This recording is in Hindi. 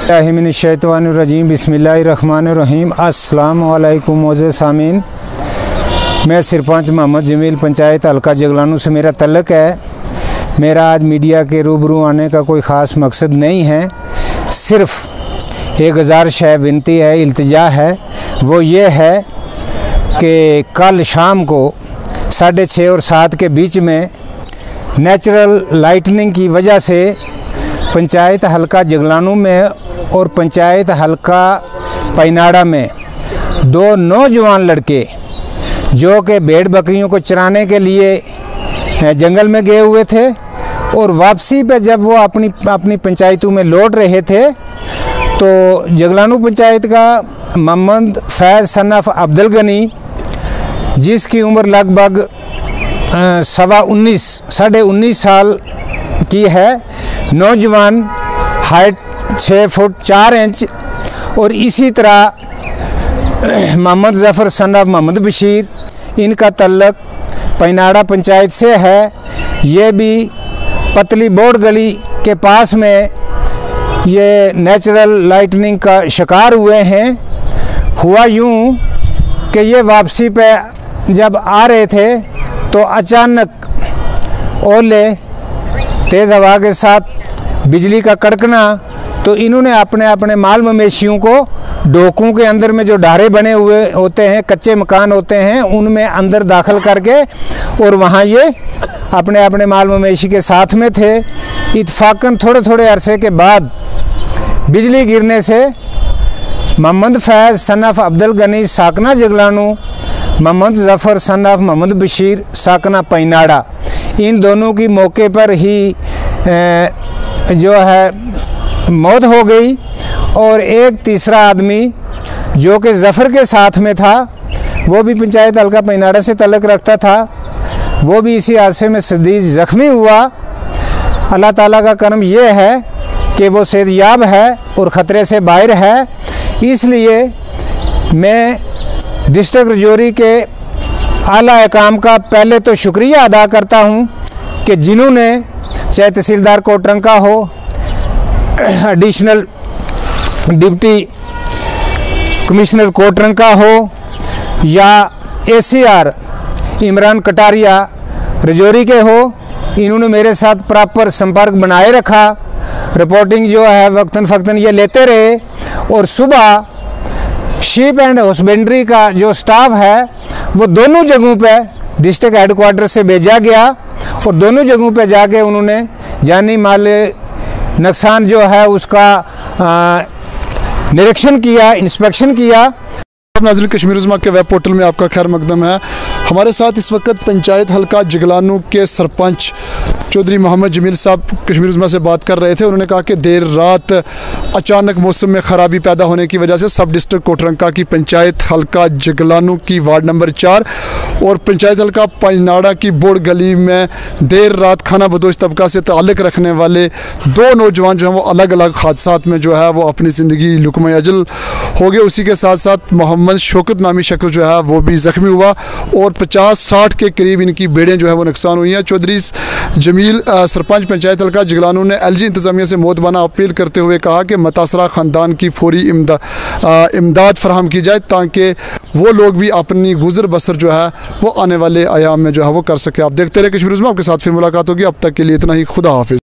मिनश्शैतानिर्रजीम बिस्मिल्लाहिर्रहमानिर्रहीम। अस्सलामु अलैकुम मोज़े सामीन। मैं सरपंच मोहम्मद जमील पंचायत हल्का जगलानू से मेरा तल्लक है। मेरा आज मीडिया के रूबरू आने का कोई ख़ास मकसद नहीं है, सिर्फ़ एक गुजारिश है, विनती है, इल्तिजा है। वो ये है कि कल शाम को 6:30 और 7 के बीच में नेचुरल लाइटनिंग की वजह से पंचायत हल्का जगलानू में और पंचायत हल्का पैनाड़ा में 2 नौजवान लड़के जो कि भेड़ बकरियों को चराने के लिए जंगल में गए हुए थे और वापसी पे जब वो अपनी पंचायतों में लौट रहे थे तो जगलानू पंचायत का मोहम्मद फैज़ सन ऑफ अब्दुल गनी, जिसकी उम्र लगभग 19.5 साल की है, नौजवान, हाइट 6 फुट 4 इंच, और इसी तरह मोहम्मद ज़फ़र सन ऑफ मोहम्मद बशीर, इनका तल्लक पैनाड़ा पंचायत से है। ये भी पतली बोर्ड गली के पास में ये नेचुरल लाइटनिंग का शिकार हुए हैं। हुआ यूँ कि ये वापसी पे जब आ रहे थे तो अचानक ओले, तेज़ हवा के साथ बिजली का कड़कना, तो इन्होंने अपने माल मवेशियों को डोकों के अंदर में जो डारे बने हुए होते हैं, कच्चे मकान होते हैं, उनमें अंदर दाखिल करके और वहाँ ये अपने माल मवेशी के साथ में थे। इत्फाकन थोड़े अरसे के बाद बिजली गिरने से मोहम्मद फैज़ सन ऑफ अब्दुल गनी साकना जगलानू, मोहम्मद ज़फ़र सन ऑफ मोहम्मद बशीर साकना पैनाड़ा, इन दोनों की मौके पर ही जो है मौत हो गई। और एक तीसरा आदमी जो कि ज़फ़र के साथ में था, वो भी पंचायत हल्का पैनाड़ा से तल्लुक़ रखता था, वो भी इसी हादसे में शदीद ज़ख्मी हुआ। अल्लाह ताला का करम ये है कि वो सेहतयाब है और ख़तरे से बाहर है। इसलिए मैं डिस्ट्रिक्ट रजौरी के आला अहकाम का पहले तो शुक्रिया अदा करता हूँ कि जिन्होंने, चाहे तहसीलदार कोटरंका हो, एडिशनल डिप्टी कमिश्नर कोटरंका हो, या ACR इमरान कटारिया रजौरी के हो, इन्होंने मेरे साथ प्रॉपर संपर्क बनाए रखा। रिपोर्टिंग जो है वक्तन फ़क्तन ये लेते रहे। और सुबह शीप एंड हस्बेंड्री का जो स्टाफ है वो दोनों जगहों पे डिस्ट्रिक्ट हेडक्वार्टर से भेजा गया और दोनों जगहों पे जाके उन्होंने जानी माल नुकसान जो है उसका निरीक्षण किया, इंस्पेक्शन किया। नाज़रीन, कश्मीर उज़्मा के वेब पोर्टल में आपका खैर मकदम है। हमारे साथ इस वक्त पंचायत हल्का जगलानू के सरपंच चौधरी मोहम्मद जमील साहब कश्मीर उज़्मा से बात कर रहे थे। उन्होंने कहा कि देर रात अचानक मौसम में ख़राबी पैदा होने की वजह से सब डिस्ट्रिक्ट कोटरंका की पंचायत हल्का जगलानू की वार्ड नंबर 4 और पंचायत हल्का पैनाड़ा की बोर्ड गली में देर रात खाना बदोश तबका से ताल्लुक़ रखने वाले 2 नौजवान जो हैं वो अलग अलग हादसात में जो है वो अपनी ज़िंदगी लुक़मा अजल हो गए। उसी के साथ साथ मोहम्मद शौकत नामी शख्स जो है वो भी ज़ख्मी हुआ और 50-60 के करीब इनकी बेड़ें जो है वो नुकसान हुई हैं। चौधरी जमील सरपंच पंचायत हल्का जगलानू ने LG इंतज़ामिया से मोतबाना अपील करते हुए कहा कि मुतासरा ख़ानदान की फौरी इमदाद फराहम की जाए ताकि वो लोग भी अपनी गुजर बसर जो है वो आने वाले अयाम में जो है वो कर सके। आप देखते रहे कश्मीर उज़्मा, आपके साथ फिर मुलाकात होगी। अब तक के लिए इतना ही, खुदा हाफिज़।